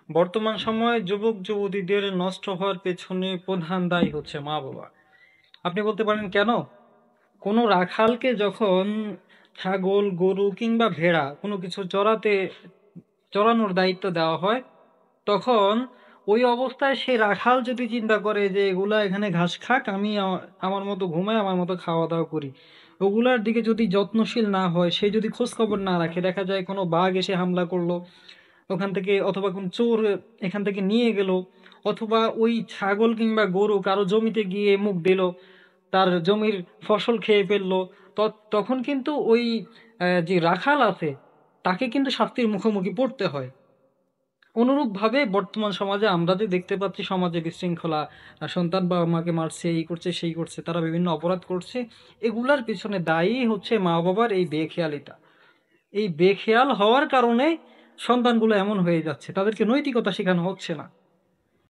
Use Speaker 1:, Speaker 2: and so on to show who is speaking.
Speaker 1: বর্তমান সময়ে যুবক যুবতীদের নষ্ট হওয়ার পেছনে প্রধান দায়ী হচ্ছে মা বাবা। আপনি বলতে পারেন কেন? কোনো রাখালকে যখন ছাগল গরু কিংবা ভেড়া কোনো কিছু চড়ানোর দায়িত্ব দেওয়া হয়, তখন ওই অবস্থায় সে রাখাল যদি চিন্তা করে যে এগুলা এখানে ঘাস খাক, আমি আমার মতো ঘুমাই, আমার মতো খাওয়া দাওয়া করি, ওগুলার দিকে যদি যত্নশীল না হয়, সে যদি খোঁজ খবর না রাখে, দেখা যায় কোনো বাঘ এসে হামলা করলো ওখান থেকে, অথবা কোন চোর এখান থেকে নিয়ে গেল, অথবা ওই ছাগল কিংবা গরু কারো জমিতে গিয়ে মুখ দিল, তার জমির ফসল খেয়ে ফেললো, তখন কিন্তু ওই যে রাখাল আছে তাকে কিন্তু শাস্তির মুখোমুখি পড়তে হয়। অনুরূপভাবে বর্তমান সমাজে আমরা যে দেখতে পাচ্ছি সমাজে বিশৃঙ্খলা, সন্তান বাবা মাকে মারছে, এই করছে সেই করছে, তারা বিভিন্ন অপরাধ করছে, এগুলার পিছনে দায়ী হচ্ছে মা বাবার এই বেখেয়ালিটা। এই বেখেয়াল হওয়ার কারণে সন্তানগুলো এমন হয়ে যাচ্ছে, তাদেরকে নৈতিকতা শেখানো হচ্ছে না।